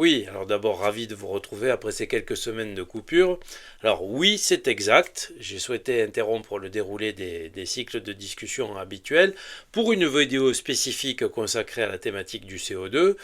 Oui, alors d'abord ravi de vous retrouver après ces quelques semaines de coupure. Alors oui, c'est exact, j'ai souhaité interrompre le déroulé des cycles de discussion habituels pour une vidéo spécifique consacrée à la thématique du CO2,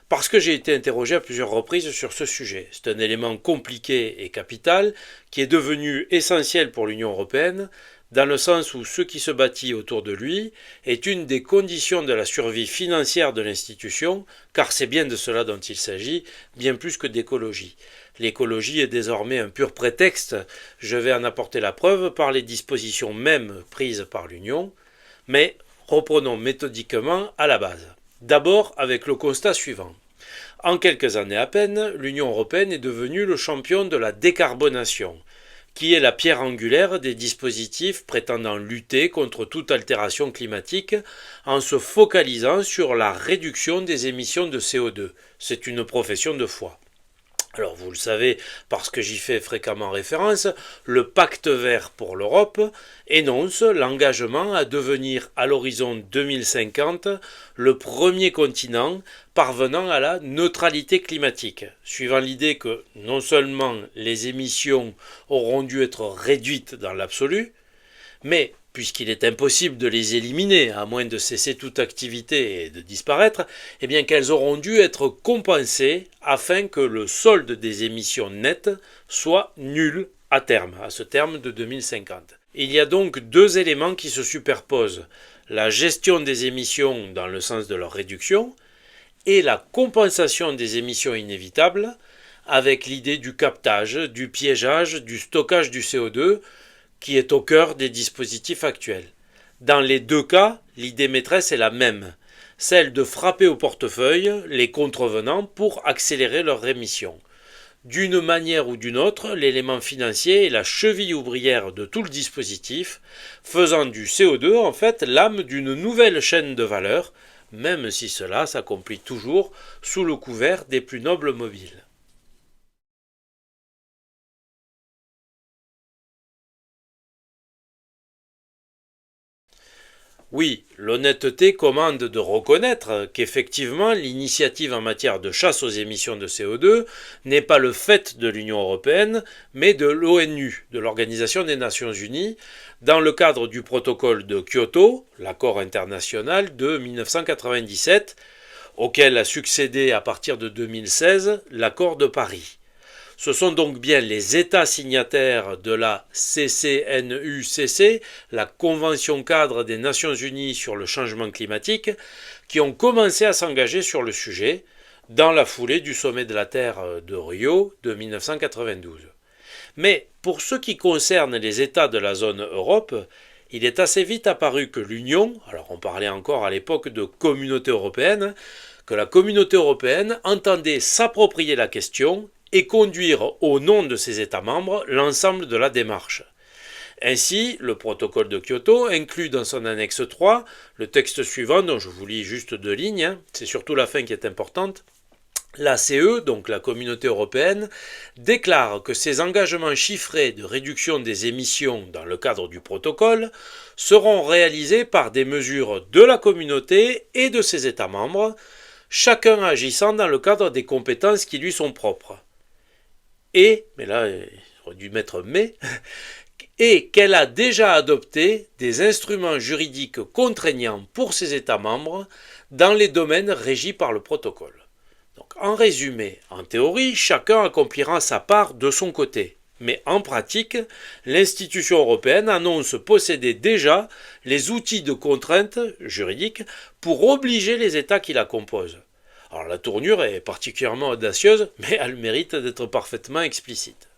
parce que j'ai été interrogé à plusieurs reprises sur ce sujet. C'est un élément compliqué et capital qui est devenu essentiel pour l'Union européenne, dans le sens où ce qui se bâtit autour de lui est une des conditions de la survie financière de l'institution, car c'est bien de cela dont il s'agit, bien plus que d'écologie. L'écologie est désormais un pur prétexte, je vais en apporter la preuve par les dispositions mêmes prises par l'Union, mais reprenons méthodiquement à la base. D'abord avec le constat suivant. En quelques années à peine, l'Union européenne est devenue le champion de la décarbonation, qui est la pierre angulaire des dispositifs prétendant lutter contre toute altération climatique en se focalisant sur la réduction des émissions de CO2. C'est une profession de foi. Alors vous le savez, parce que j'y fais fréquemment référence, le pacte vert pour l'Europe énonce l'engagement à devenir à l'horizon 2050 le premier continent parvenant à la neutralité climatique, suivant l'idée que non seulement les émissions auront dû être réduites dans l'absolu, mais puisqu'il est impossible de les éliminer, à moins de cesser toute activité et de disparaître, eh bien qu'elles auront dû être compensées afin que le solde des émissions nettes soit nul à terme, à ce terme de 2050. Il y a donc deux éléments qui se superposent, la gestion des émissions dans le sens de leur réduction et la compensation des émissions inévitables avec l'idée du captage, du piégeage, du stockage du CO2, qui est au cœur des dispositifs actuels. Dans les deux cas, l'idée maîtresse est la même, celle de frapper au portefeuille les contrevenants pour accélérer leur rémission. D'une manière ou d'une autre, l'élément financier est la cheville ouvrière de tout le dispositif, faisant du CO2 en fait l'âme d'une nouvelle chaîne de valeur, même si cela s'accomplit toujours sous le couvert des plus nobles mobiles. Oui, l'honnêteté commande de reconnaître qu'effectivement l'initiative en matière de chasse aux émissions de CO2 n'est pas le fait de l'Union européenne, mais de l'ONU, de l'Organisation des Nations Unies, dans le cadre du protocole de Kyoto, l'accord international de 1997, auquel a succédé à partir de 2016 l'accord de Paris. Ce sont donc bien les États signataires de la CCNUCC, la Convention cadre des Nations Unies sur le changement climatique, qui ont commencé à s'engager sur le sujet dans la foulée du sommet de la Terre de Rio de 1992. Mais pour ce qui concerne les États de la zone Europe, il est assez vite apparu que l'Union, alors on parlait encore à l'époque de communauté européenne, que la communauté européenne entendait s'approprier la question et conduire au nom de ses États membres l'ensemble de la démarche. Ainsi, le protocole de Kyoto inclut dans son annexe 3 le texte suivant, dont je vous lis juste deux lignes, c'est surtout la fin qui est importante. La CE, donc la Communauté européenne, déclare que ses engagements chiffrés de réduction des émissions dans le cadre du protocole seront réalisés par des mesures de la communauté et de ses États membres, chacun agissant dans le cadre des compétences qui lui sont propres. Mais là, j'aurais dû mettre mais, et qu'elle a déjà adopté des instruments juridiques contraignants pour ses États membres dans les domaines régis par le protocole. Donc, en résumé, en théorie, chacun accomplira sa part de son côté. Mais en pratique, l'institution européenne annonce posséder déjà les outils de contrainte juridique pour obliger les États qui la composent. Alors la tournure est particulièrement audacieuse, mais elle mérite d'être parfaitement explicite.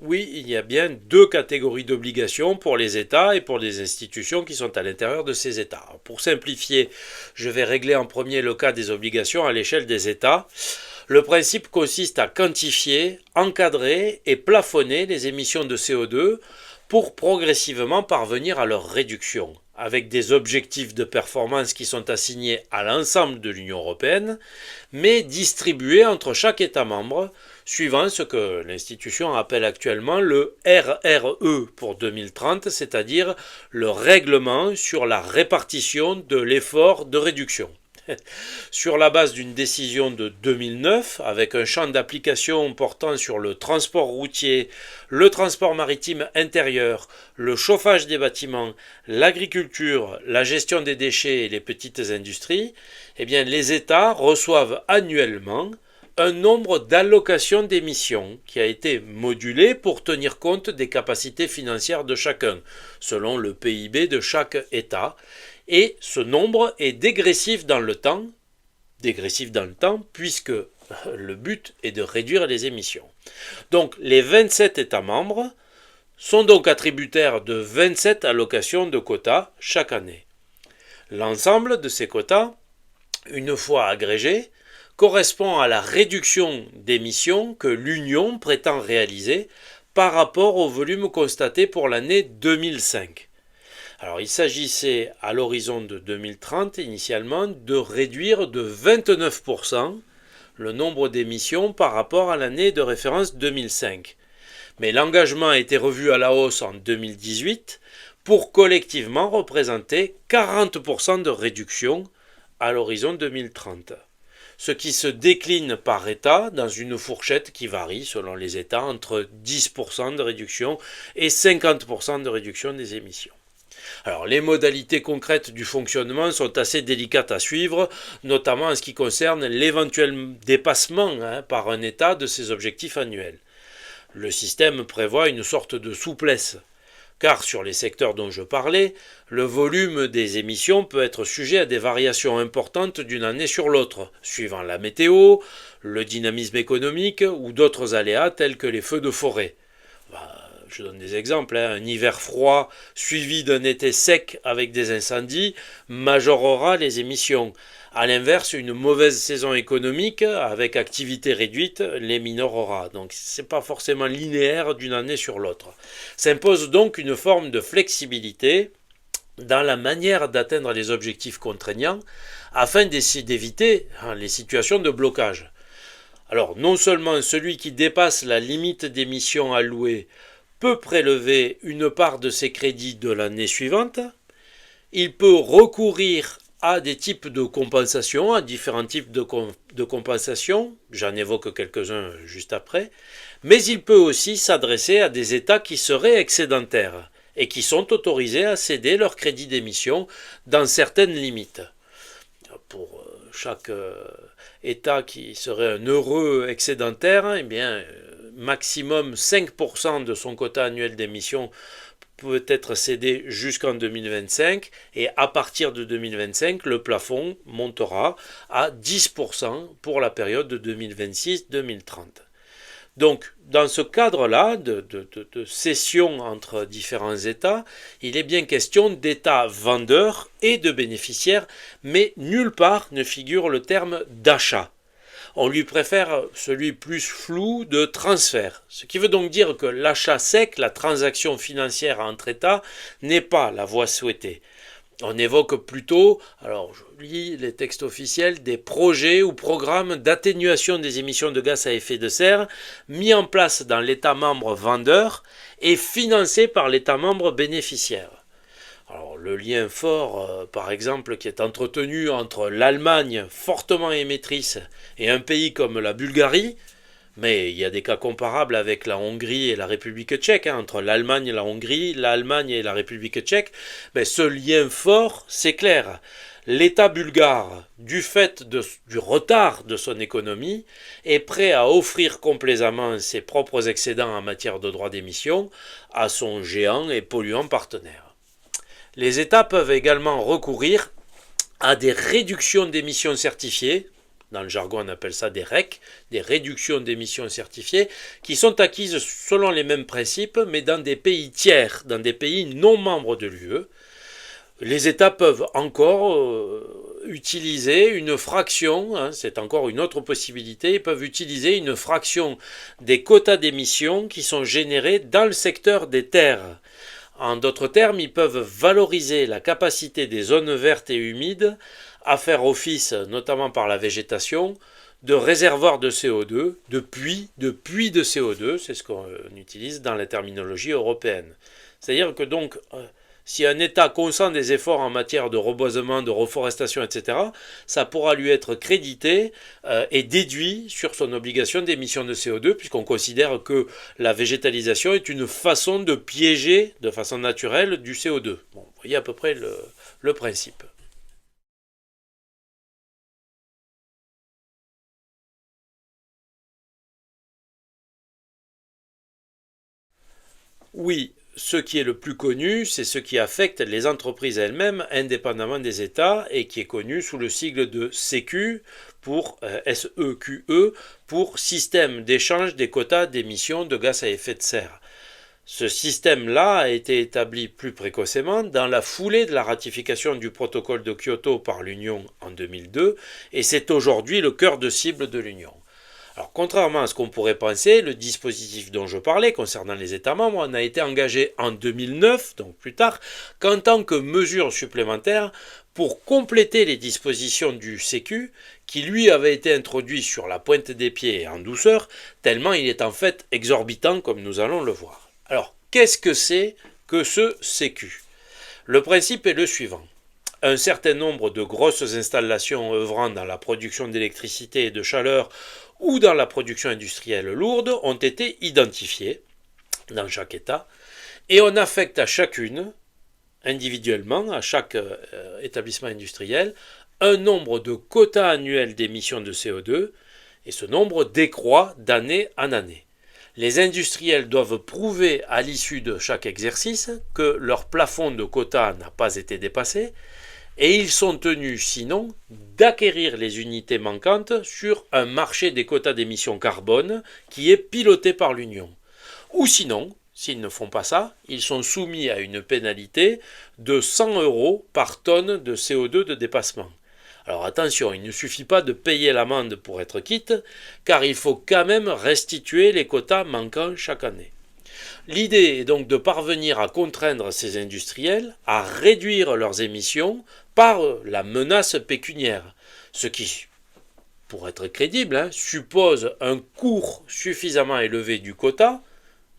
Oui, il y a bien deux catégories d'obligations pour les États et pour les institutions qui sont à l'intérieur de ces États. Alors, pour simplifier, je vais régler en premier le cas des obligations à l'échelle des États. Le principe consiste à quantifier, encadrer et plafonner les émissions de CO2 pour progressivement parvenir à leur réduction, avec des objectifs de performance qui sont assignés à l'ensemble de l'Union européenne, mais distribués entre chaque État membre suivant ce que l'institution appelle actuellement le RRE pour 2030, c'est-à-dire le règlement sur la répartition de l'effort de réduction. Sur la base d'une décision de 2009, avec un champ d'application portant sur le transport routier, le transport maritime intérieur, le chauffage des bâtiments, l'agriculture, la gestion des déchets et les petites industries, eh bien, les États reçoivent annuellement un nombre d'allocations d'émissions qui a été modulé pour tenir compte des capacités financières de chacun, selon le PIB de chaque État. Et ce nombre est dégressif dans le temps puisque le but est de réduire les émissions. Donc les 27 États membres sont donc attributaires de 27 allocations de quotas chaque année. L'ensemble de ces quotas, une fois agrégés, correspond à la réduction d'émissions que l'Union prétend réaliser par rapport au volume constaté pour l'année 2005. Alors il s'agissait à l'horizon de 2030 initialement de réduire de 29% le nombre d'émissions par rapport à l'année de référence 2005. Mais l'engagement a été revu à la hausse en 2018 pour collectivement représenter 40% de réduction à l'horizon 2030. Ce qui se décline par État dans une fourchette qui varie selon les États entre 10% de réduction et 50% de réduction des émissions. Alors, les modalités concrètes du fonctionnement sont assez délicates à suivre, notamment en ce qui concerne l'éventuel dépassement par un État de ses objectifs annuels. Le système prévoit une sorte de souplesse, car sur les secteurs dont je parlais, le volume des émissions peut être sujet à des variations importantes d'une année sur l'autre, suivant la météo, le dynamisme économique ou d'autres aléas tels que les feux de forêt. Je donne des exemples, un hiver froid suivi d'un été sec avec des incendies majorera les émissions. A l'inverse, une mauvaise saison économique avec activité réduite les minorera. Donc ce n'est pas forcément linéaire d'une année sur l'autre. S'impose donc une forme de flexibilité dans la manière d'atteindre les objectifs contraignants afin d'éviter les situations de blocage. Alors non seulement celui qui dépasse la limite d'émissions allouée peut prélever une part de ses crédits de l'année suivante, il peut recourir à des types de compensation, à différents types de compensation, j'en évoque quelques-uns juste après, mais il peut aussi s'adresser à des États qui seraient excédentaires et qui sont autorisés à céder leurs crédits d'émission dans certaines limites. Pour chaque État qui serait un heureux excédentaire, eh bien, maximum 5% de son quota annuel d'émissions peut être cédé jusqu'en 2025 et à partir de 2025, le plafond montera à 10% pour la période de 2026-2030. Donc, dans ce cadre-là de cession entre différents États, il est bien question d'États vendeurs et de bénéficiaires, mais nulle part ne figure le terme d'achat. On lui préfère celui plus flou de transfert. Ce qui veut donc dire que l'achat sec, la transaction financière entre États, n'est pas la voie souhaitée. On évoque plutôt, alors je lis les textes officiels, des projets ou programmes d'atténuation des émissions de gaz à effet de serre mis en place dans l'État membre vendeur et financés par l'État membre bénéficiaire. Alors, le lien fort, par exemple, qui est entretenu entre l'Allemagne, fortement émettrice, et un pays comme la Bulgarie, mais il y a des cas comparables avec la Hongrie et la République tchèque, entre l'Allemagne et la Hongrie, l'Allemagne et la République tchèque, mais ce lien fort, c'est clair. L'État bulgare, du fait du retard de son économie, est prêt à offrir complaisamment ses propres excédents en matière de droits d'émission à son géant et polluant partenaire. Les États peuvent également recourir à des réductions d'émissions certifiées, dans le jargon on appelle ça des REC, des réductions d'émissions certifiées, qui sont acquises selon les mêmes principes, mais dans des pays tiers, dans des pays non membres de l'UE. Les États peuvent encore utiliser une fraction, c'est encore une autre possibilité, ils peuvent utiliser une fraction des quotas d'émissions qui sont générés dans le secteur des terres. En d'autres termes, ils peuvent valoriser la capacité des zones vertes et humides à faire office, notamment par la végétation, de réservoirs de CO2, de puits de CO2, c'est ce qu'on utilise dans la terminologie européenne. C'est-à-dire que donc, si un État consent des efforts en matière de reboisement, de reforestation, etc., ça pourra lui être crédité et déduit sur son obligation d'émission de CO2, puisqu'on considère que la végétalisation est une façon de piéger de façon naturelle du CO2. Bon, vous voyez à peu près le principe. Oui, ce qui est le plus connu, c'est ce qui affecte les entreprises elles-mêmes, indépendamment des États, et qui est connu sous le sigle de SEQE, pour SEQE, pour Système d'échange des quotas d'émissions de gaz à effet de serre. Ce système-là a été établi plus précocement dans la foulée de la ratification du protocole de Kyoto par l'Union en 2002, et c'est aujourd'hui le cœur de cible de l'Union. Alors, contrairement à ce qu'on pourrait penser, le dispositif dont je parlais concernant les États membres n'a été engagé en 2009, donc plus tard, qu'en tant que mesure supplémentaire pour compléter les dispositions du Sécu, qui lui avait été introduit sur la pointe des pieds et en douceur, tellement il est en fait exorbitant comme nous allons le voir. Alors, qu'est-ce que c'est que ce Sécu ? Le principe est le suivant. Un certain nombre de grosses installations œuvrant dans la production d'électricité et de chaleur ou dans la production industrielle lourde ont été identifiées dans chaque État et on affecte à chacune, individuellement, à chaque établissement industriel, un nombre de quotas annuels d'émissions de CO2 et ce nombre décroît d'année en année. Les industriels doivent prouver à l'issue de chaque exercice que leur plafond de quotas n'a pas été dépassé et ils sont tenus sinon d'acquérir les unités manquantes sur un marché des quotas d'émissions carbone qui est piloté par l'Union. Ou sinon, s'ils ne font pas ça, ils sont soumis à une pénalité de 100 € par tonne de CO2 de dépassement. Alors attention, il ne suffit pas de payer l'amende pour être quitte, car il faut quand même restituer les quotas manquants chaque année. L'idée est donc de parvenir à contraindre ces industriels à réduire leurs émissions par la menace pécuniaire, ce qui, pour être crédible, suppose un cours suffisamment élevé du quota,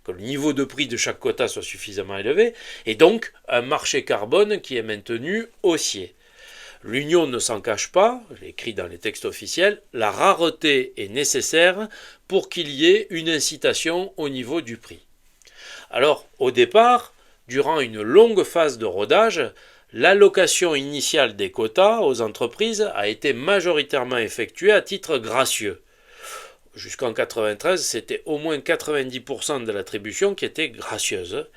que le niveau de prix de chaque quota soit suffisamment élevé, et donc un marché carbone qui est maintenu haussier. L'Union ne s'en cache pas, je l'ai écrit dans les textes officiels, la rareté est nécessaire pour qu'il y ait une incitation au niveau du prix. Alors, au départ, durant une longue phase de rodage, l'allocation initiale des quotas aux entreprises a été majoritairement effectuée à titre gracieux. Jusqu'en 1993, c'était au moins 90% de l'attribution qui était gracieuse.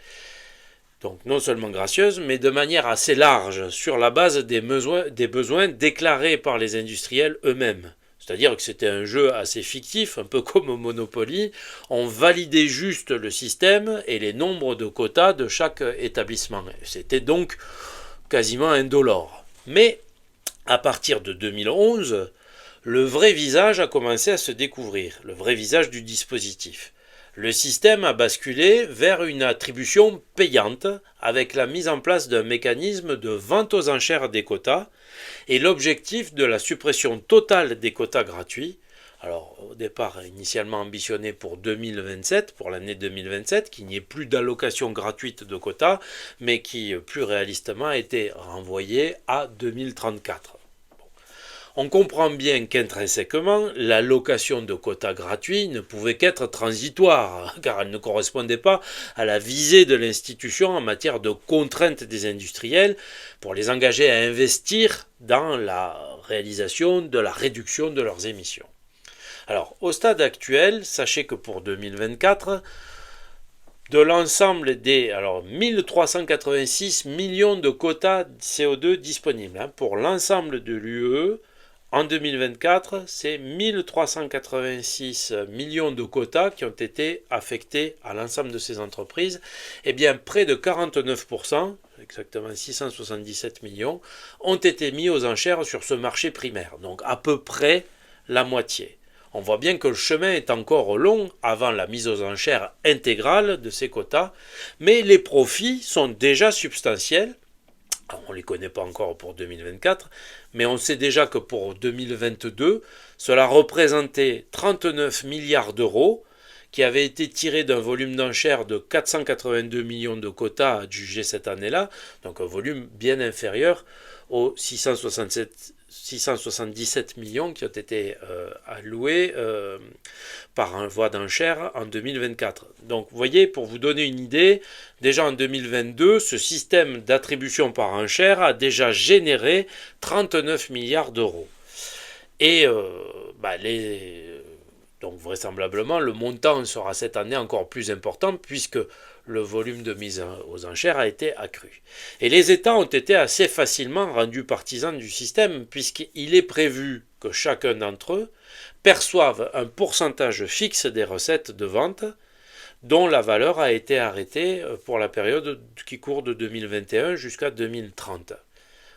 Donc non seulement gracieuse, mais de manière assez large, sur la base des besoins déclarés par les industriels eux-mêmes. C'est-à-dire que c'était un jeu assez fictif, un peu comme au Monopoly. On validait juste le système et les nombres de quotas de chaque établissement. C'était donc quasiment indolore. Mais à partir de 2011, le vrai visage a commencé à se découvrir, le vrai visage du dispositif. Le système a basculé vers une attribution payante avec la mise en place d'un mécanisme de vente aux enchères des quotas et l'objectif de la suppression totale des quotas gratuits. Alors au départ initialement ambitionné pour 2027, pour l'année 2027, qu'il n'y ait plus d'allocation gratuite de quotas, mais qui plus réalistement a été renvoyé à 2034. On comprend bien qu'intrinsèquement, l'allocation de quotas gratuits ne pouvait qu'être transitoire, car elle ne correspondait pas à la visée de l'institution en matière de contrainte des industriels pour les engager à investir dans la réalisation de la réduction de leurs émissions. Alors, au stade actuel, sachez que pour 2024, de l'ensemble des 1386 millions de quotas CO2 disponibles pour l'ensemble de l'UE, en 2024, c'est 1386 millions de quotas qui ont été affectés à l'ensemble de ces entreprises. Eh bien, près de 49%, exactement 677 millions, ont été mis aux enchères sur ce marché primaire. Donc à peu près la moitié. On voit bien que le chemin est encore long avant la mise aux enchères intégrale de ces quotas, mais les profits sont déjà substantiels, Alors, on ne les connaît pas encore pour 2024, mais on sait déjà que pour 2022, cela représentait 39 milliards d'euros qui avaient été tirés d'un volume d'enchères de 482 millions de quotas adjugés cette année-là, donc un volume bien inférieur aux 677 millions qui ont été alloués par voie d'enchères en 2024. Donc vous voyez, pour vous donner une idée, déjà en 2022, ce système d'attribution par enchère a déjà généré 39 milliards d'euros. Et donc vraisemblablement, le montant sera cette année encore plus important puisque le volume de mise aux enchères a été accru. Et les États ont été assez facilement rendus partisans du système puisqu'il est prévu que chacun d'entre eux perçoive un pourcentage fixe des recettes de vente dont la valeur a été arrêtée pour la période qui court de 2021 jusqu'à 2030.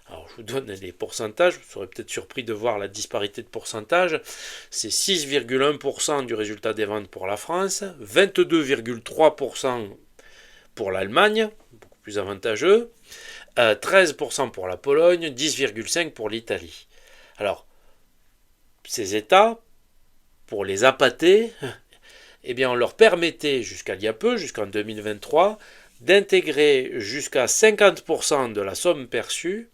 Alors je vous donne les pourcentages, vous serez peut-être surpris de voir la disparité de pourcentage. C'est 6,1% du résultat des ventes pour la France, 22,3% pour l'Allemagne, beaucoup plus avantageux, 13% pour la Pologne, 10,5% pour l'Italie. Alors, ces États, pour les appâter, eh bien on leur permettait jusqu'à il y a peu, jusqu'en 2023, d'intégrer jusqu'à 50% de la somme perçue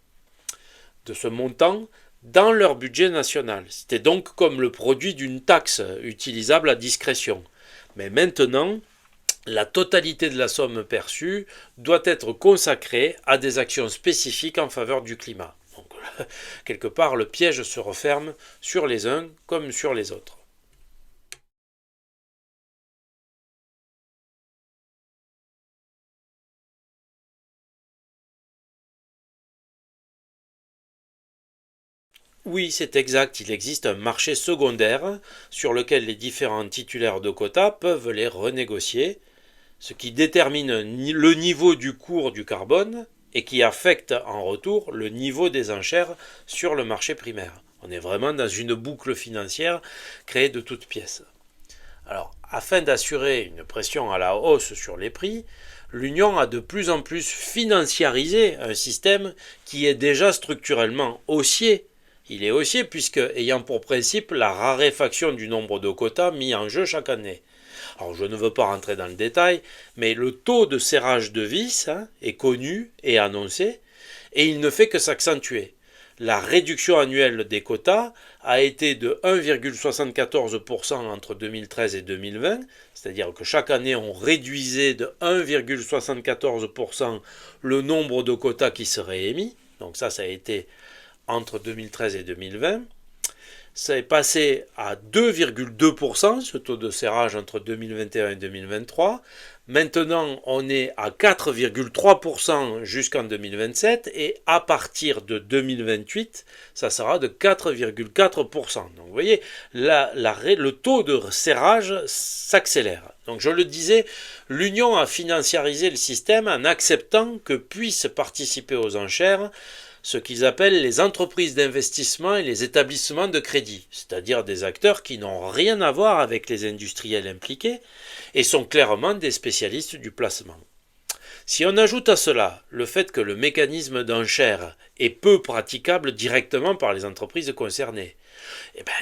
de ce montant dans leur budget national. C'était donc comme le produit d'une taxe utilisable à discrétion. Mais maintenant, la totalité de la somme perçue doit être consacrée à des actions spécifiques en faveur du climat. Donc, quelque part, le piège se referme sur les uns comme sur les autres. Oui, c'est exact, il existe un marché secondaire sur lequel les différents titulaires de quotas peuvent les renégocier, ce qui détermine le niveau du cours du carbone et qui affecte en retour le niveau des enchères sur le marché primaire. On est vraiment dans une boucle financière créée de toutes pièces. Alors, afin d'assurer une pression à la hausse sur les prix, l'Union a de plus en plus financiarisé un système qui est déjà structurellement haussier. Il est haussier puisque ayant pour principe la raréfaction du nombre de quotas mis en jeu chaque année. Alors je ne veux pas rentrer dans le détail, mais le taux de serrage de vis est connu et annoncé, et il ne fait que s'accentuer. La réduction annuelle des quotas a été de 1,74% entre 2013 et 2020, c'est-à-dire que chaque année on réduisait de 1,74% le nombre de quotas qui seraient émis, donc ça a été entre 2013 et 2020. Ça est passé à 2,2%, ce taux de serrage entre 2021 et 2023. Maintenant, on est à 4,3% jusqu'en 2027 et à partir de 2028, ça sera de 4,4%. Donc vous voyez, le taux de serrage s'accélère. Donc je le disais, l'Union a financiarisé le système en acceptant que puissent participer aux enchères ce qu'ils appellent les entreprises d'investissement et les établissements de crédit, c'est-à-dire des acteurs qui n'ont rien à voir avec les industriels impliqués et sont clairement des spécialistes du placement. Si on ajoute à cela le fait que le mécanisme d'enchère est peu praticable directement par les entreprises concernées,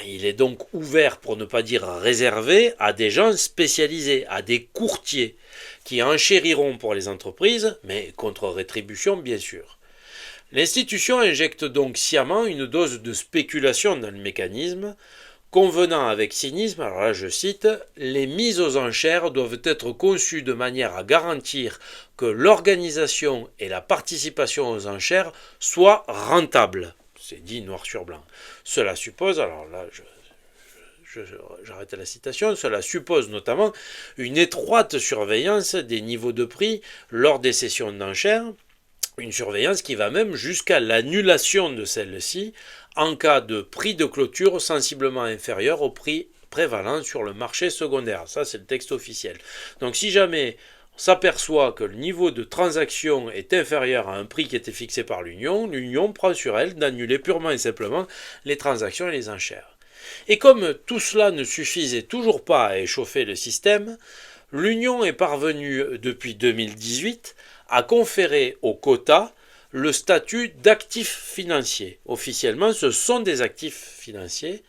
il est donc ouvert, pour ne pas dire réservé, à des gens spécialisés, à des courtiers, qui enchériront pour les entreprises, mais contre rétribution bien sûr. L'institution injecte donc sciemment une dose de spéculation dans le mécanisme, convenant avec cynisme, alors là je cite, « Les mises aux enchères doivent être conçues de manière à garantir que l'organisation et la participation aux enchères soient rentables. » C'est dit noir sur blanc. Cela suppose, alors là j'arrête la citation, cela suppose notamment une étroite surveillance des niveaux de prix lors des sessions d'enchères, une surveillance qui va même jusqu'à l'annulation de celle-ci en cas de prix de clôture sensiblement inférieur au prix prévalant sur le marché secondaire. Ça, c'est le texte officiel. Donc si jamais on s'aperçoit que le niveau de transaction est inférieur à un prix qui était fixé par l'Union prend sur elle d'annuler purement et simplement les transactions et les enchères. Et comme tout cela ne suffisait toujours pas à échauffer le système, l'Union est parvenue depuis 2018 à conférer aux quotas le statut d'actifs financiers. Officiellement, ce sont des actifs financiers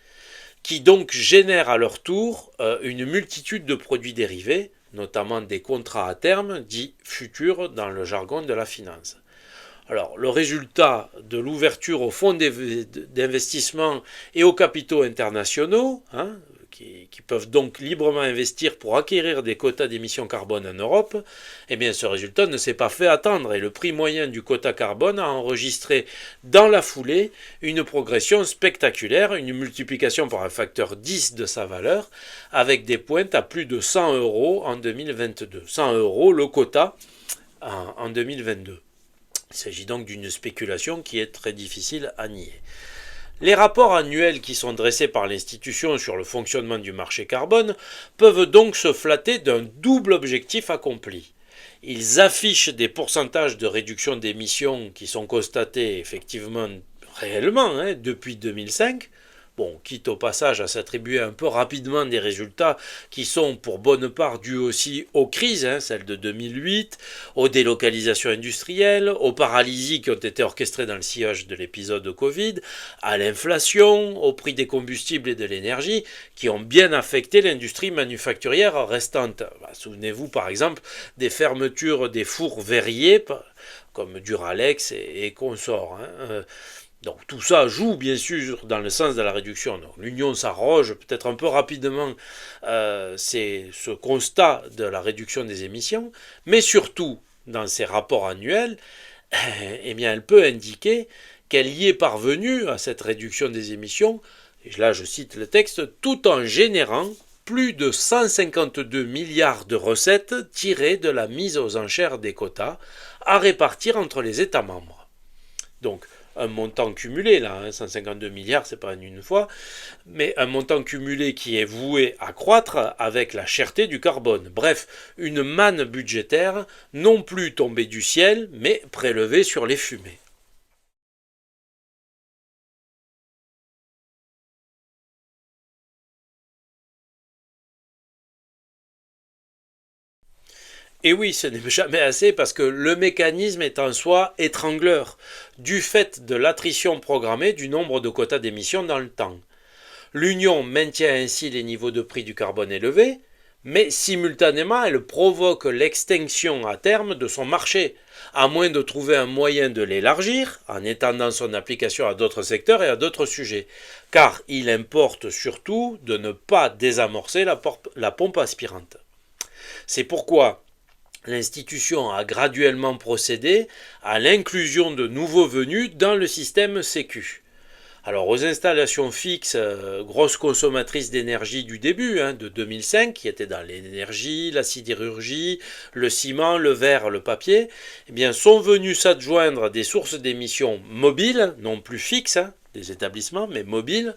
qui donc génèrent à leur tour une multitude de produits dérivés, notamment des contrats à terme, dits futurs dans le jargon de la finance. Alors, le résultat de l'ouverture aux fonds d'investissement et aux capitaux internationaux, qui peuvent donc librement investir pour acquérir des quotas d'émissions carbone en Europe, eh bien ce résultat ne s'est pas fait attendre et le prix moyen du quota carbone a enregistré dans la foulée une progression spectaculaire, une multiplication par un facteur 10 de sa valeur, avec des pointes à plus de 100 € en 2022. 100 € le quota en 2022. Il s'agit donc d'une spéculation qui est très difficile à nier. Les rapports annuels qui sont dressés par l'institution sur le fonctionnement du marché carbone peuvent donc se flatter d'un double objectif accompli. Ils affichent des pourcentages de réduction d'émissions qui sont constatés effectivement réellement depuis 2005, quitte au passage à s'attribuer un peu rapidement des résultats qui sont pour bonne part dus aussi aux crises, celles de 2008, aux délocalisations industrielles, aux paralysies qui ont été orchestrées dans le sillage de l'épisode Covid, à l'inflation, au prix des combustibles et de l'énergie, qui ont bien affecté l'industrie manufacturière restante. Souvenez-vous par exemple des fermetures des fours verriers, comme Duralex et consorts. Donc tout ça joue bien sûr dans le sens de la réduction. Donc l'Union s'arroge peut-être un peu rapidement ce constat de la réduction des émissions, mais surtout dans ses rapports annuels, elle peut indiquer qu'elle y est parvenue à cette réduction des émissions, et là je cite le texte, tout en générant plus de 152 milliards de recettes tirées de la mise aux enchères des quotas à répartir entre les États membres. Donc un montant cumulé, 152 milliards, c'est pas en une fois, mais un montant cumulé qui est voué à croître avec la cherté du carbone. Bref, une manne budgétaire non plus tombée du ciel, mais prélevée sur les fumées. Et oui, ce n'est jamais assez parce que le mécanisme est en soi étrangleur, du fait de l'attrition programmée du nombre de quotas d'émissions dans le temps. L'Union maintient ainsi les niveaux de prix du carbone élevés, mais simultanément elle provoque l'extinction à terme de son marché, à moins de trouver un moyen de l'élargir en étendant son application à d'autres secteurs et à d'autres sujets, car il importe surtout de ne pas désamorcer la pompe aspirante. C'est pourquoi l'institution a graduellement procédé à l'inclusion de nouveaux venus dans le système Sécu. Alors aux installations fixes, grosses consommatrices d'énergie du début, de 2005, qui étaient dans l'énergie, la sidérurgie, le ciment, le verre, le papier, sont venus s'adjoindre des sources d'émissions mobiles, non plus fixes, des établissements, mais mobiles.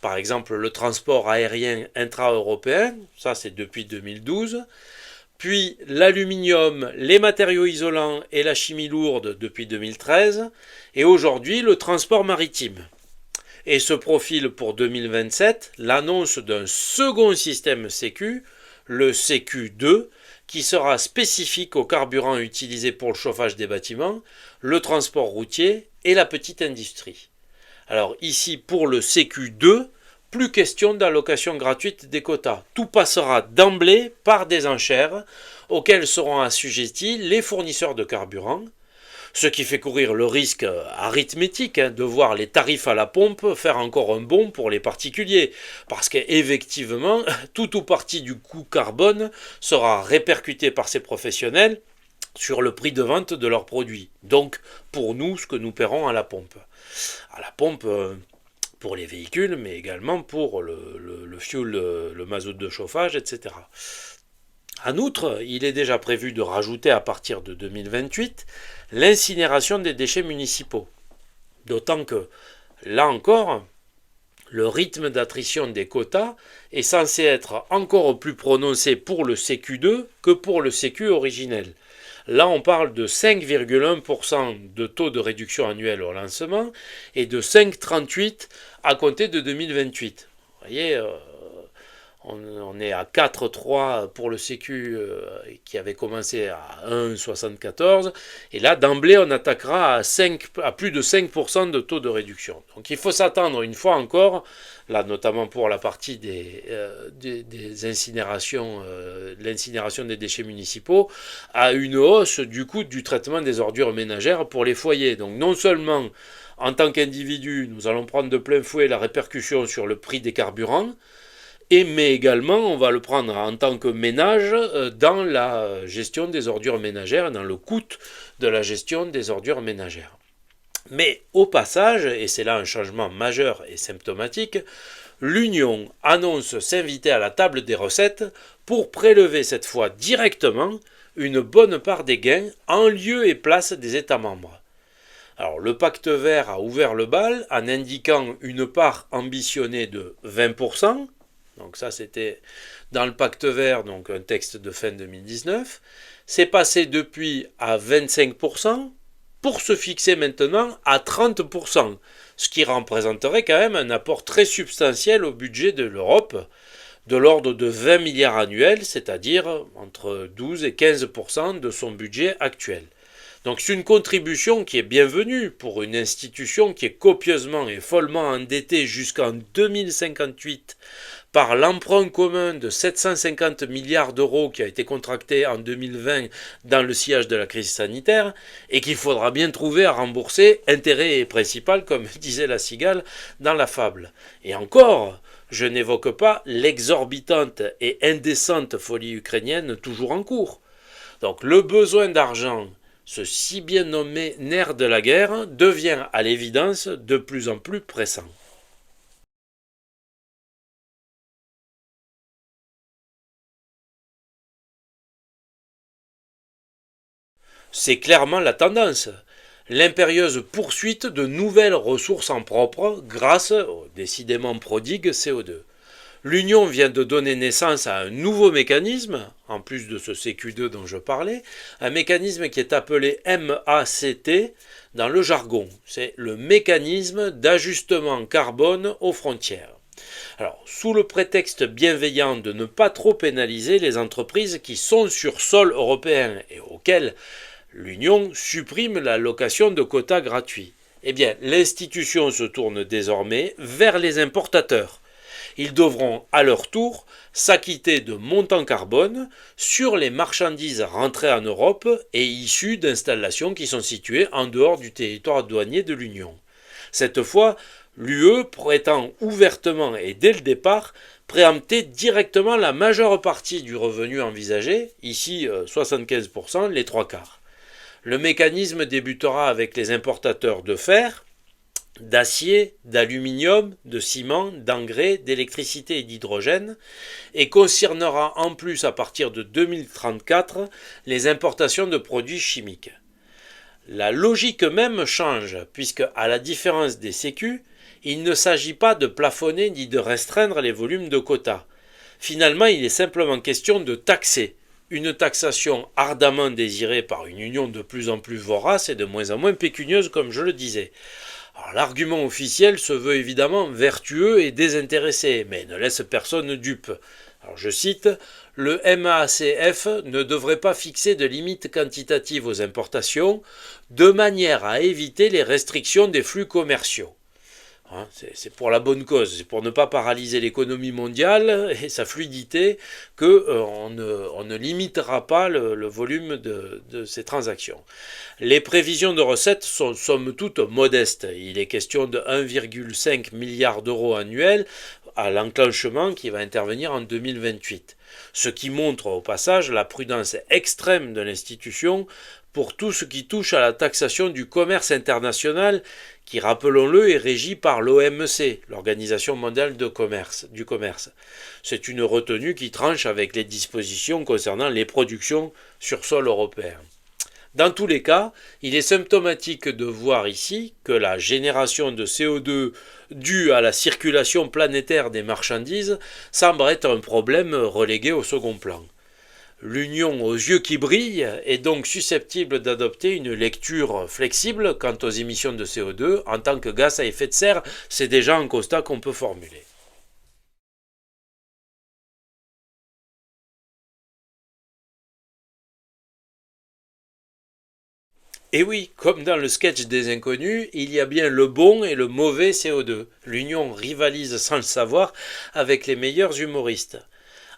Par exemple, le transport aérien intra-européen, ça c'est depuis 2012. Puis l'aluminium, les matériaux isolants et la chimie lourde depuis 2013, et aujourd'hui le transport maritime. Et se profile pour 2027 l'annonce d'un second système Sécu, le Sécu2, qui sera spécifique aux carburants utilisés pour le chauffage des bâtiments, le transport routier et la petite industrie. Alors ici pour le Sécu2, plus question d'allocation gratuite des quotas. Tout passera d'emblée par des enchères auxquelles seront assujettis les fournisseurs de carburant, ce qui fait courir le risque arithmétique de voir les tarifs à la pompe faire encore un bond pour les particuliers, parce qu'effectivement, tout ou partie du coût carbone sera répercuté par ces professionnels sur le prix de vente de leurs produits. Donc, pour nous, ce que nous paierons à la pompe. À la pompe, pour les véhicules, mais également pour le fuel, le mazout de chauffage, etc. En outre, il est déjà prévu de rajouter à partir de 2028 l'incinération des déchets municipaux. D'autant que, là encore, le rythme d'attrition des quotas est censé être encore plus prononcé pour le Sécu2 que pour le Sécu originel. Là, on parle de 5,1% de taux de réduction annuelle au lancement et de 5,38% à compter de 2028. Vous voyez, On est à 4,3 pour le Sécu qui avait commencé à 1,74. Et là, d'emblée, on attaquera à plus de 5% de taux de réduction. Donc il faut s'attendre une fois encore, là notamment pour la partie des incinérations, l'incinération des déchets municipaux, à une hausse du coût du traitement des ordures ménagères pour les foyers. Donc non seulement en tant qu'individu, nous allons prendre de plein fouet la répercussion sur le prix des carburants, mais également on va le prendre en tant que ménage dans la gestion des ordures ménagères, dans le coût de la gestion des ordures ménagères. Mais au passage, et c'est là un changement majeur et symptomatique, l'Union annonce s'inviter à la table des recettes pour prélever cette fois directement une bonne part des gains en lieu et place des États membres. Alors le pacte vert a ouvert le bal en indiquant une part ambitionnée de 20%, donc ça c'était dans le pacte vert, donc un texte de fin 2019, c'est passé depuis à 25%, pour se fixer maintenant à 30%, ce qui représenterait quand même un apport très substantiel au budget de l'Europe, de l'ordre de 20 milliards annuels, c'est-à-dire entre 12 et 15% de son budget actuel. Donc c'est une contribution qui est bienvenue pour une institution qui est copieusement et follement endettée jusqu'en 2058 par l'emprunt commun de 750 milliards d'euros qui a été contracté en 2020 dans le sillage de la crise sanitaire et qu'il faudra bien trouver à rembourser intérêt et principal, comme disait la cigale dans la fable. Et encore, je n'évoque pas l'exorbitante et indécente folie ukrainienne toujours en cours. Donc le besoin d'argent, ce si bien nommé nerf de la guerre, devient à l'évidence de plus en plus pressant. C'est clairement la tendance. L'impérieuse poursuite de nouvelles ressources en propre grâce au décidément prodigue CO2. L'Union vient de donner naissance à un nouveau mécanisme, en plus de ce CQ2 dont je parlais, un mécanisme qui est appelé MACT dans le jargon. C'est le mécanisme d'ajustement carbone aux frontières. Alors, sous le prétexte bienveillant de ne pas trop pénaliser les entreprises qui sont sur sol européen et auxquelles l'Union supprime la location de quotas gratuits. Eh bien, l'institution se tourne désormais vers les importateurs. Ils devront à leur tour s'acquitter de montants carbone sur les marchandises rentrées en Europe et issues d'installations qui sont situées en dehors du territoire douanier de l'Union. Cette fois, l'UE prétend ouvertement et dès le départ préempter directement la majeure partie du revenu envisagé, ici 75%, les trois quarts. Le mécanisme débutera avec les importateurs de fer, d'acier, d'aluminium, de ciment, d'engrais, d'électricité et d'hydrogène, et concernera en plus à partir de 2034 les importations de produits chimiques. La logique même change, puisque, à la différence des sécu, il ne s'agit pas de plafonner ni de restreindre les volumes de quotas. Finalement, il est simplement question de taxer. Une taxation ardemment désirée par une union de plus en plus vorace et de moins en moins pécunieuse, comme je le disais. Alors, l'argument officiel se veut évidemment vertueux et désintéressé, mais ne laisse personne dupe. Alors, je cite, « Le MACF ne devrait pas fixer de limite quantitative aux importations, de manière à éviter les restrictions des flux commerciaux. » C'est pour la bonne cause, c'est pour ne pas paralyser l'économie mondiale et sa fluidité qu'on ne limitera pas le volume de ces transactions. Les prévisions de recettes sont somme toute modestes. Il est question de 1,5 milliard d'euros annuels à l'enclenchement qui va intervenir en 2028. Ce qui montre au passage la prudence extrême de l'institution pour tout ce qui touche à la taxation du commerce international qui, rappelons-le, est régi par l'OMC, l'Organisation mondiale du commerce. C'est une retenue qui tranche avec les dispositions concernant les productions sur sol européen. Dans tous les cas, il est symptomatique de voir ici que la génération de CO2 due à la circulation planétaire des marchandises semble être un problème relégué au second plan. L'Union aux yeux qui brillent est donc susceptible d'adopter une lecture flexible quant aux émissions de CO2 en tant que gaz à effet de serre, c'est déjà un constat qu'on peut formuler. Et oui, comme dans le sketch des inconnus, il y a bien le bon et le mauvais CO2. L'Union rivalise sans le savoir avec les meilleurs humoristes.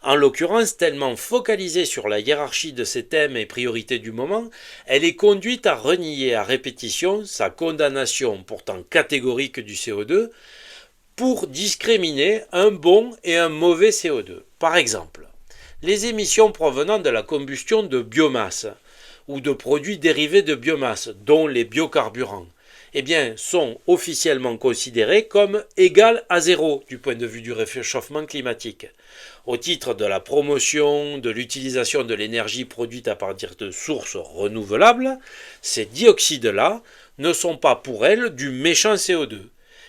En l'occurrence, tellement focalisée sur la hiérarchie de ses thèmes et priorités du moment, elle est conduite à renier à répétition sa condamnation pourtant catégorique du CO2 pour discriminer un bon et un mauvais CO2. Par exemple, les émissions provenant de la combustion de biomasse ou de produits dérivés de biomasse, dont les biocarburants, eh bien, sont officiellement considérées comme égales à zéro du point de vue du réchauffement climatique. Au titre de la promotion de l'utilisation de l'énergie produite à partir de sources renouvelables, ces dioxydes-là ne sont pas pour elles du méchant CO2.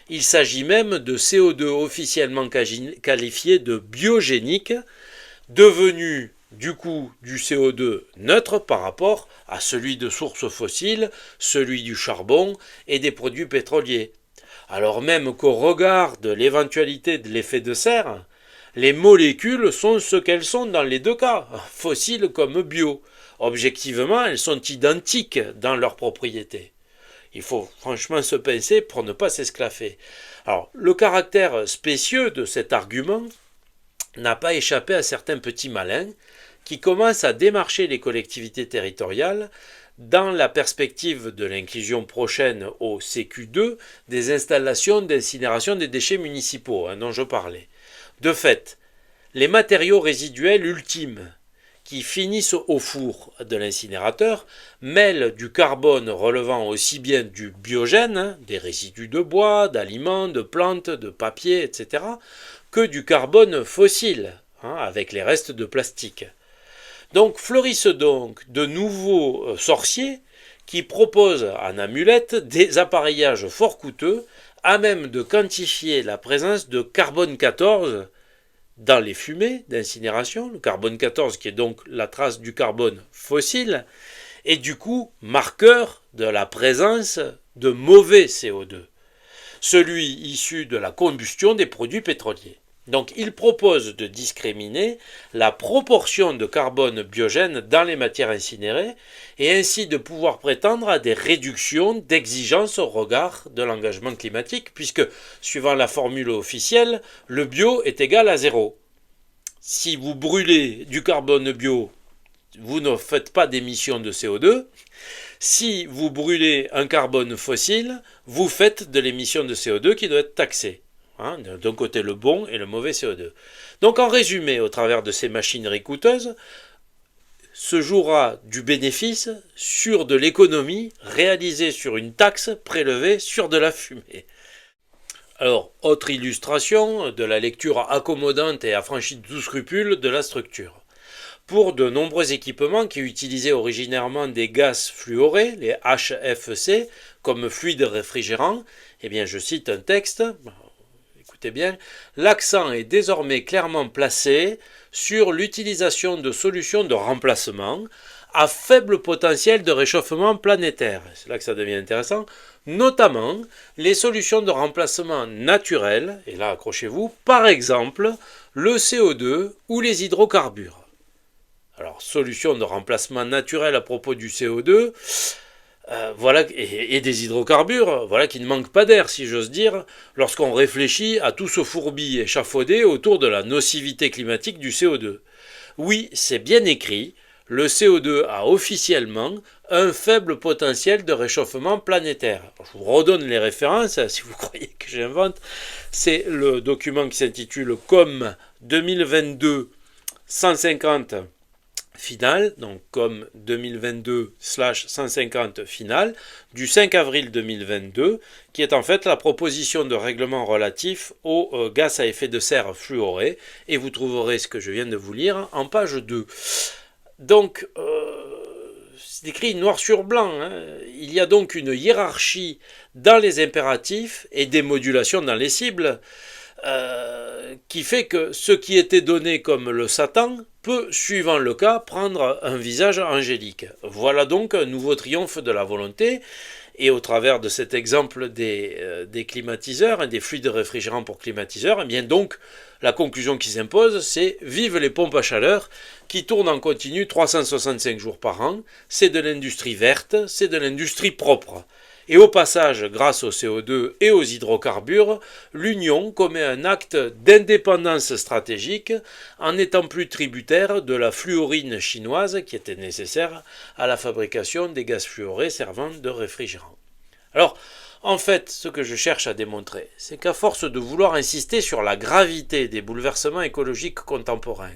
Il s'agit même de CO2 officiellement qualifié de biogénique, devenu du coup du CO2 neutre par rapport à celui de sources fossiles, celui du charbon et des produits pétroliers. Alors même qu'au regard de l'éventualité de l'effet de serre, les molécules sont ce qu'elles sont dans les deux cas, fossiles comme bio. Objectivement, elles sont identiques dans leurs propriétés. Il faut franchement se pincer pour ne pas s'esclaffer. Alors, le caractère spécieux de cet argument n'a pas échappé à certains petits malins qui commencent à démarcher les collectivités territoriales dans la perspective de l'inclusion prochaine au CQ2 des installations d'incinération des déchets municipaux dont je parlais. De fait, les matériaux résiduels ultimes qui finissent au four de l'incinérateur mêlent du carbone relevant aussi bien du biogène, des résidus de bois, d'aliments, de plantes, de papier, etc., que du carbone fossile, avec les restes de plastique. Donc fleurissent donc de nouveaux sorciers qui proposent en amulette des appareillages fort coûteux à même de quantifier la présence de carbone 14 dans les fumées d'incinération, le carbone 14 qui est donc la trace du carbone fossile, et du coup marqueur de la présence de mauvais CO2, celui issu de la combustion des produits pétroliers. Donc il propose de discriminer la proportion de carbone biogène dans les matières incinérées et ainsi de pouvoir prétendre à des réductions d'exigences au regard de l'engagement climatique puisque, suivant la formule officielle, le bio est égal à zéro. Si vous brûlez du carbone bio, vous ne faites pas d'émissions de CO2. Si vous brûlez un carbone fossile, vous faites de l'émission de CO2 qui doit être taxée. D'un côté le bon et le mauvais CO2. Donc en résumé, au travers de ces machineries coûteuses, se jouera du bénéfice sur de l'économie réalisée sur une taxe prélevée sur de la fumée. Alors, autre illustration de la lecture accommodante et affranchie de tout scrupule de la structure. Pour de nombreux équipements qui utilisaient originairement des gaz fluorés, les HFC, comme fluide réfrigérant, eh bien je cite un texte. Écoutez bien, l'accent est désormais clairement placé sur l'utilisation de solutions de remplacement à faible potentiel de réchauffement planétaire. C'est là que ça devient intéressant, notamment les solutions de remplacement naturelles, et là accrochez-vous, par exemple le CO2 ou les hydrocarbures. Alors, solutions de remplacement naturel à propos du CO2, voilà, et des hydrocarbures, voilà qui ne manquent pas d'air, si j'ose dire, lorsqu'on réfléchit à tout ce fourbi échafaudé autour de la nocivité climatique du CO2. Oui, c'est bien écrit, le CO2 a officiellement un faible potentiel de réchauffement planétaire. Je vous redonne les références, si vous croyez que j'invente. C'est le document qui s'intitule COM 2022 150 finale, donc comme 2022/150 finale, du 5 avril 2022, qui est en fait la proposition de règlement relatif aux gaz à effet de serre fluorés, et vous trouverez ce que je viens de vous lire en page 2. Donc, c'est écrit noir sur blanc, il y a donc une hiérarchie dans les impératifs et des modulations dans les cibles, qui fait que ce qui était donné comme le Satan peut, suivant le cas, prendre un visage angélique. Voilà donc un nouveau triomphe de la volonté, Et au travers de cet exemple des climatiseurs, des fluides réfrigérants pour climatiseurs, et bien donc la conclusion qui s'impose, c'est vive les pompes à chaleur qui tournent en continu 365 jours par an. C'est de l'industrie verte, c'est de l'industrie propre. Et au passage, grâce au CO2 et aux hydrocarbures, l'Union commet un acte d'indépendance stratégique en n'étant plus tributaire de la fluorine chinoise qui était nécessaire à la fabrication des gaz fluorés servant de réfrigérant. Alors, en fait, ce que je cherche à démontrer, c'est qu'à force de vouloir insister sur la gravité des bouleversements écologiques contemporains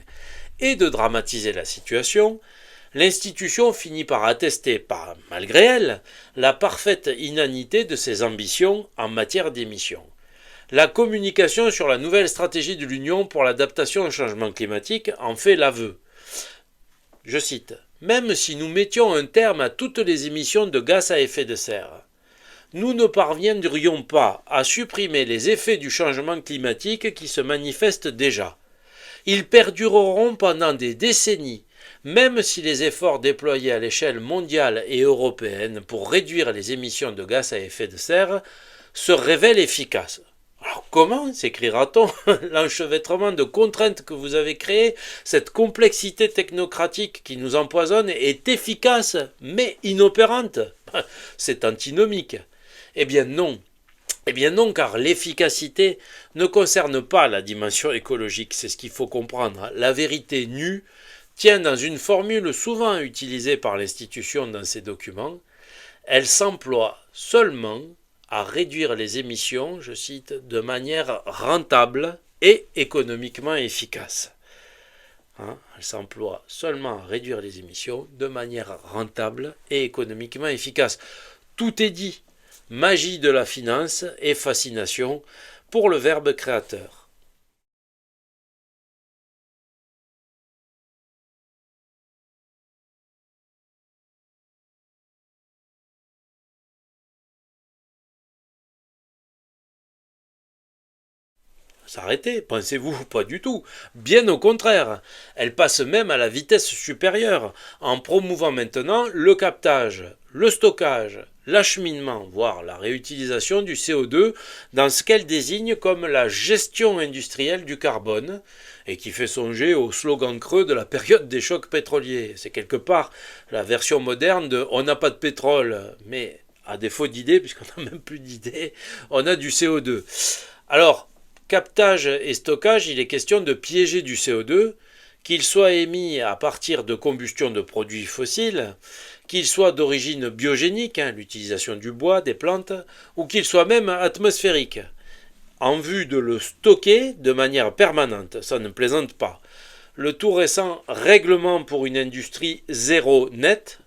et de dramatiser la situation, l'institution finit par attester, malgré elle, la parfaite inanité de ses ambitions en matière d'émissions. La communication sur la nouvelle stratégie de l'Union pour l'adaptation au changement climatique en fait l'aveu. Je cite, « Même si nous mettions un terme à toutes les émissions de gaz à effet de serre, nous ne parviendrions pas à supprimer les effets du changement climatique qui se manifestent déjà. Ils perdureront pendant des décennies, même si les efforts déployés à l'échelle mondiale et européenne pour réduire les émissions de gaz à effet de serre se révèlent efficaces. » Alors comment, s'écrira-t-on, l'enchevêtrement de contraintes que vous avez créé, cette complexité technocratique qui nous empoisonne est efficace mais inopérante? C'est antinomique. Eh bien non. Eh bien non, car l'efficacité ne concerne pas la dimension écologique, c'est ce qu'il faut comprendre. La vérité nue tient dans une formule souvent utilisée par l'institution dans ses documents. Elle s'emploie seulement à réduire les émissions, je cite, de manière rentable et économiquement efficace. Elle s'emploie seulement à réduire les émissions de manière rentable et économiquement efficace. Tout est dit. Magie de la finance et fascination pour le verbe créateur. S'arrêter, pensez-vous? Pas du tout. Bien au contraire. Elle passe même à la vitesse supérieure, en promouvant maintenant le captage, le stockage, l'acheminement, voire la réutilisation du CO2 dans ce qu'elle désigne comme la gestion industrielle du carbone, et qui fait songer au slogan creux de la période des chocs pétroliers. C'est quelque part la version moderne de « on n'a pas de pétrole », mais à défaut d'idées, puisqu'on n'a même plus d'idées, on a du CO2. Alors, captage et stockage, il est question de piéger du CO2, qu'il soit émis à partir de combustion de produits fossiles, qu'il soit d'origine biogénique, l'utilisation du bois, des plantes, ou qu'il soit même atmosphérique, en vue de le stocker de manière permanente. Ça ne plaisante pas. Le tout récent règlement pour une industrie zéro net,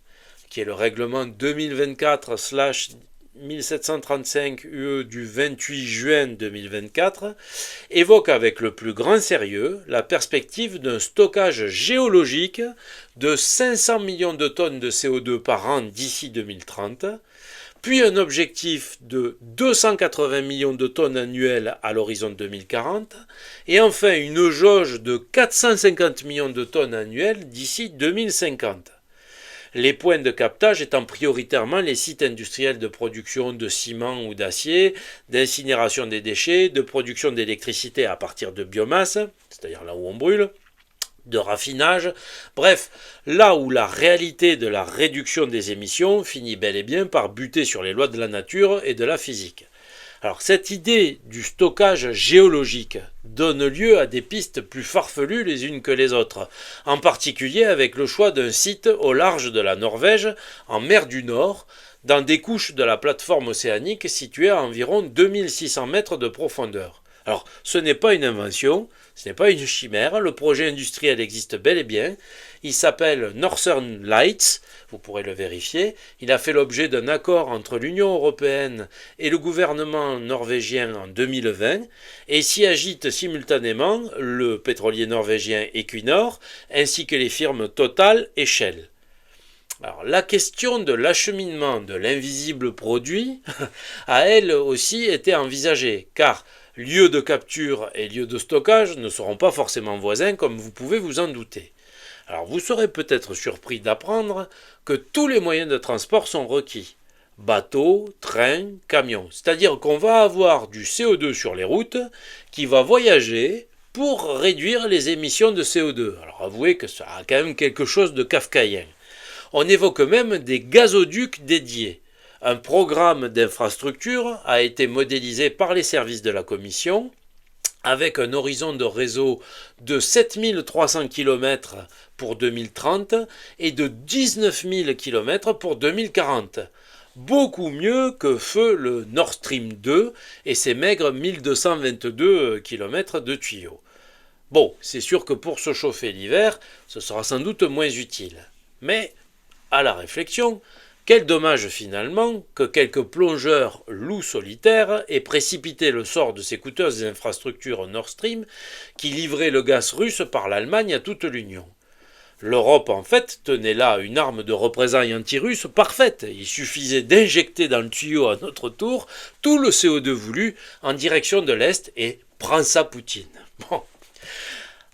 qui est le règlement 2024/1735 UE du 28 juin 2024, évoque avec le plus grand sérieux la perspective d'un stockage géologique de 500 millions de tonnes de CO2 par an d'ici 2030, puis un objectif de 280 millions de tonnes annuelles à l'horizon 2040, et enfin une jauge de 450 millions de tonnes annuelles d'ici 2050. Les points de captage étant prioritairement les sites industriels de production de ciment ou d'acier, d'incinération des déchets, de production d'électricité à partir de biomasse, c'est-à-dire là où on brûle, de raffinage, bref, là où la réalité de la réduction des émissions finit bel et bien par buter sur les lois de la nature et de la physique. Alors cette idée du stockage géologique donne lieu à des pistes plus farfelues les unes que les autres, en particulier avec le choix d'un site au large de la Norvège, en mer du Nord, dans des couches de la plateforme océanique située à environ 2600 mètres de profondeur. Alors, ce n'est pas une invention, ce n'est pas une chimère, le projet industriel existe bel et bien, il s'appelle Northern Lights, vous pourrez le vérifier, il a fait l'objet d'un accord entre l'Union européenne et le gouvernement norvégien en 2020, et s'y agitent simultanément le pétrolier norvégien Equinor, ainsi que les firmes Total et Shell. Alors, la question de l'acheminement de l'invisible produit a elle aussi été envisagée, car lieu de capture et lieu de stockage ne seront pas forcément voisins comme vous pouvez vous en douter. Alors vous serez peut-être surpris d'apprendre que tous les moyens de transport sont requis. bateaux, trains, camions. C'est-à-dire qu'on va avoir du CO2 sur les routes qui va voyager pour réduire les émissions de CO2. Alors avouez que ça a quand même quelque chose de kafkaïen. On évoque même des gazoducs dédiés. Un programme d'infrastructure a été modélisé par les services de la Commission avec un horizon de réseau de 7300 km pour 2030 et de 19 000 km pour 2040. Beaucoup mieux que feu le Nord Stream 2 et ses maigres 1222 km de tuyaux. Bon, c'est sûr que pour se chauffer l'hiver, ce sera sans doute moins utile. Mais, à la réflexion, quel dommage finalement que quelques plongeurs loups solitaires aient précipité le sort de ces coûteuses infrastructures Nord Stream qui livraient le gaz russe par l'Allemagne à toute l'Union. L'Europe, en fait, tenait là une arme de représailles anti-russe parfaite. Il suffisait d'injecter dans le tuyau à notre tour tout le CO2 voulu en direction de l'Est et prends ça Poutine. Bon.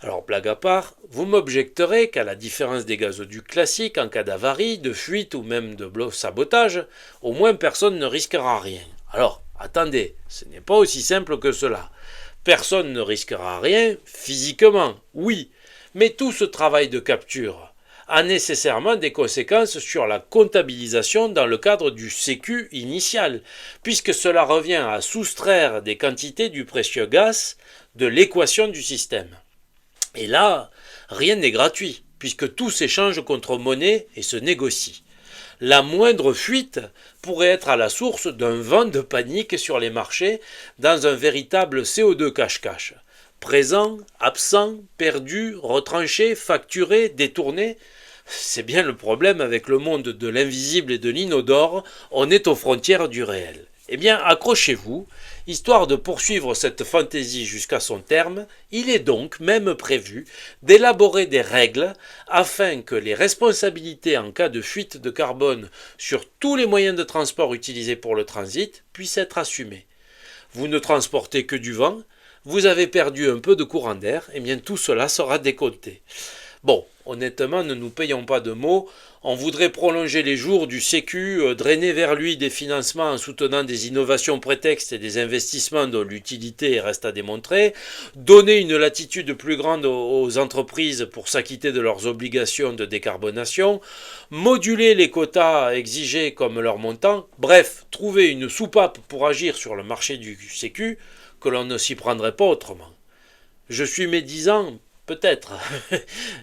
Alors, blague à part, vous m'objecterez qu'à la différence des gazoducs classiques, en cas d'avarie, de fuite ou même de sabotage, au moins personne ne risquera rien. Alors, attendez, ce n'est pas aussi simple que cela. Personne ne risquera rien physiquement, oui, mais tout ce travail de capture a nécessairement des conséquences sur la comptabilisation dans le cadre du Sécu initial, puisque cela revient à soustraire des quantités du précieux gaz de l'équation du système. Et là, rien n'est gratuit, puisque tout s'échange contre monnaie et se négocie. La moindre fuite pourrait être à la source d'un vent de panique sur les marchés dans un véritable CO2 cache-cache. Présent, absent, perdu, retranché, facturé, détourné. C'est bien le problème avec le monde de l'invisible et de l'inodore, on est aux frontières du réel. Eh bien, accrochez-vous, histoire de poursuivre cette fantaisie jusqu'à son terme, il est donc même prévu d'élaborer des règles afin que les responsabilités en cas de fuite de carbone sur tous les moyens de transport utilisés pour le transit puissent être assumées. Vous ne transportez que du vent, vous avez perdu un peu de courant d'air, et bien tout cela sera décompté. Bon, honnêtement, ne nous payons pas de mots, on voudrait prolonger les jours du Sécu, drainer vers lui des financements en soutenant des innovations prétextes et des investissements dont l'utilité reste à démontrer, donner une latitude plus grande aux entreprises pour s'acquitter de leurs obligations de décarbonation, moduler les quotas exigés comme leur montant, bref, trouver une soupape pour agir sur le marché du Sécu que l'on ne s'y prendrait pas autrement. Je suis médisant, peut-être.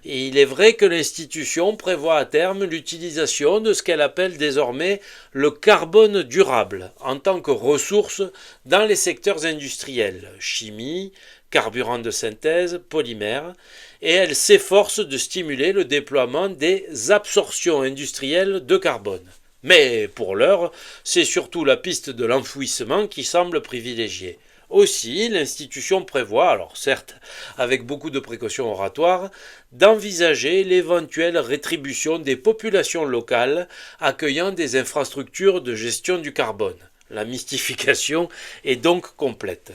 Et il est vrai que l'institution prévoit à terme l'utilisation de ce qu'elle appelle désormais le carbone durable en tant que ressource dans les secteurs industriels, chimie, carburant de synthèse, polymères, et elle s'efforce de stimuler le déploiement des absorptions industrielles de carbone. Mais pour l'heure, c'est surtout la piste de l'enfouissement qui semble privilégiée. Aussi, l'institution prévoit, alors certes avec beaucoup de précautions oratoires, d'envisager l'éventuelle rétribution des populations locales accueillant des infrastructures de gestion du carbone. La mystification est donc complète.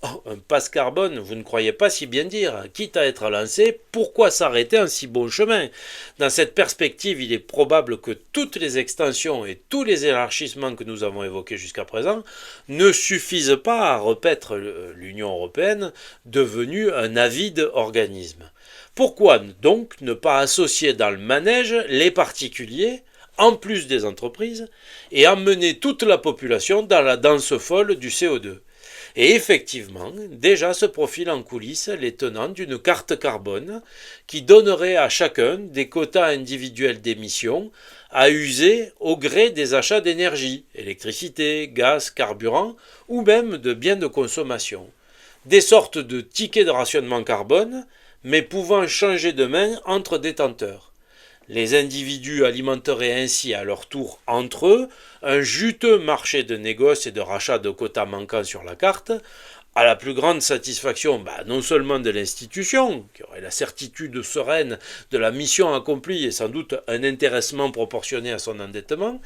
Oh, un passe carbone, vous ne croyez pas si bien dire. Quitte à être lancé, pourquoi s'arrêter en si bon chemin? Dans cette perspective, il est probable que toutes les extensions et tous les élargissements que nous avons évoqués jusqu'à présent ne suffisent pas à repaître l'Union européenne, devenue un avide organisme. Pourquoi donc ne pas associer dans le manège les particuliers, en plus des entreprises, et emmener toute la population dans la danse folle du CO2? Et effectivement, déjà se profilent en coulisses les tenants d'une carte carbone qui donnerait à chacun des quotas individuels d'émissions à user au gré des achats d'énergie, électricité, gaz, carburant ou même de biens de consommation. Des sortes de tickets de rationnement carbone, mais pouvant changer de main entre détenteurs. Les individus alimenteraient ainsi à leur tour entre eux un juteux marché de négoce et de rachat de quotas manquants sur la carte, à la plus grande satisfaction non seulement de l'institution, qui aurait la certitude sereine de la mission accomplie et sans doute un intéressement proportionné à son endettement,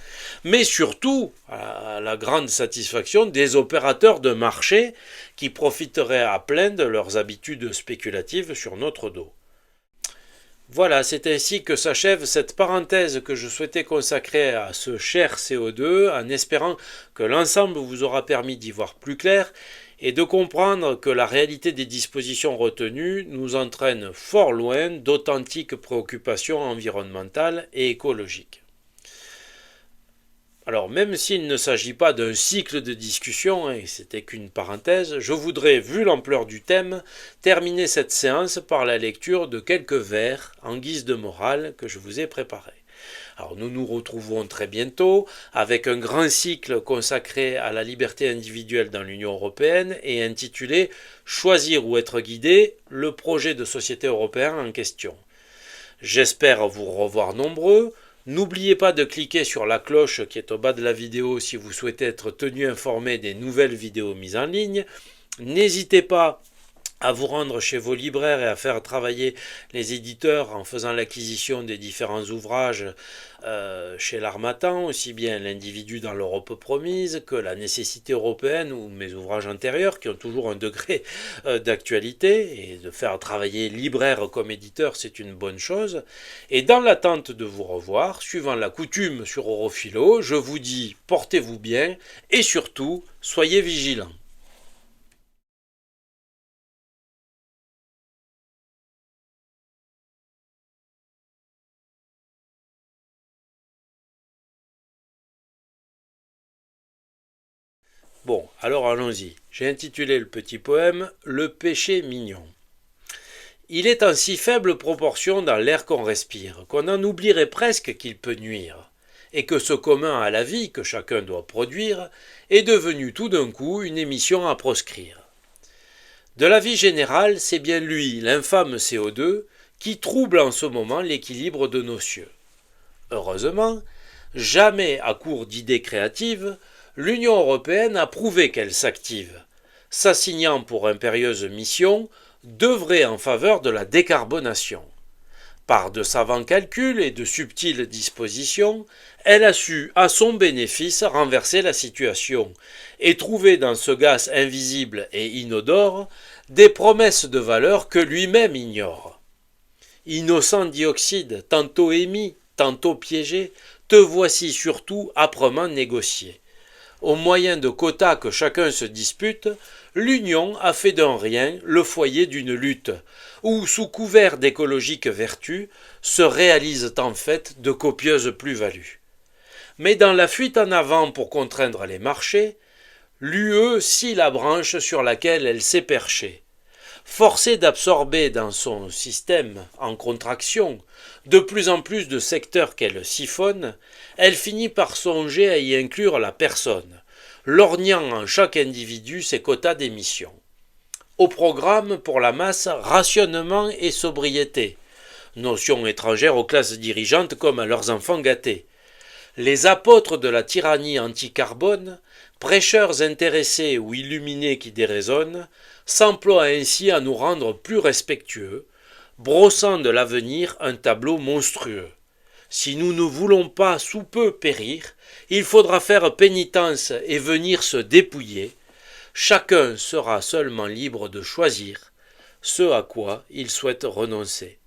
mais surtout à la grande satisfaction des opérateurs de marché qui profiteraient à plein de leurs habitudes spéculatives sur notre dos. Voilà, c'est ainsi que s'achève cette parenthèse que je souhaitais consacrer à ce cher CO2, en espérant que l'ensemble vous aura permis d'y voir plus clair et de comprendre que la réalité des dispositions retenues nous entraîne fort loin d'authentiques préoccupations environnementales et écologiques. Alors, même s'il ne s'agit pas d'un cycle de discussion, et c'était qu'une parenthèse, je voudrais, vu l'ampleur du thème, terminer cette séance par la lecture de quelques vers en guise de morale que je vous ai préparés. Alors, nous nous retrouvons très bientôt avec un grand cycle consacré à la liberté individuelle dans l'Union européenne et intitulé « Choisir ou être guidé, le projet de société européen en question ». J'espère vous revoir nombreux. N'oubliez pas de cliquer sur la cloche qui est au bas de la vidéo si vous souhaitez être tenu informé des nouvelles vidéos mises en ligne. N'hésitez pas à vous rendre chez vos libraires et à faire travailler les éditeurs en faisant l'acquisition des différents ouvrages chez l'Harmattan, aussi bien l'individu dans l'Europe promise que la nécessité européenne ou mes ouvrages antérieurs qui ont toujours un degré d'actualité, et de faire travailler libraire comme éditeur, c'est une bonne chose. Et dans l'attente de vous revoir, suivant la coutume sur Europhilo, je vous dis portez-vous bien et surtout soyez vigilants. Bon, alors allons-y. J'ai intitulé le petit poème « Le péché mignon ». Il est en si faible proportion dans l'air qu'on respire qu'on en oublierait presque qu'il peut nuire, et que ce commun à la vie que chacun doit produire est devenu tout d'un coup une émission à proscrire. De la vie générale, c'est bien lui, l'infâme CO2, qui trouble en ce moment l'équilibre de nos cieux. Heureusement, jamais à court d'idées créatives, l'Union européenne a prouvé qu'elle s'active, s'assignant pour impérieuse mission d'œuvrer en faveur de la décarbonation. Par de savants calculs et de subtiles dispositions, elle a su, à son bénéfice, renverser la situation et trouver dans ce gaz invisible et inodore des promesses de valeur que lui-même ignore. Innocent dioxyde, tantôt émis, tantôt piégé, te voici surtout âprement négocié. Au moyen de quotas que chacun se dispute, l'Union a fait d'un rien le foyer d'une lutte, où, sous couvert d'écologiques vertus, se réalisent en fait de copieuses plus-values. Mais dans la fuite en avant pour contraindre les marchés, l'UE scie la branche sur laquelle elle s'est perchée. Forcée d'absorber dans son système en contraction de plus en plus de secteurs qu'elle siphonne, elle finit par songer à y inclure la personne, lorgnant en chaque individu ses quotas d'émissions. Au programme pour la masse, rationnement et sobriété, notion étrangère aux classes dirigeantes comme à leurs enfants gâtés. Les apôtres de la tyrannie anti-carbone, prêcheurs intéressés ou illuminés qui déraisonnent, s'emploient ainsi à nous rendre plus respectueux, brossant de l'avenir un tableau monstrueux. Si nous ne voulons pas sous peu périr, il faudra faire pénitence et venir se dépouiller. Chacun sera seulement libre de choisir ce à quoi il souhaite renoncer.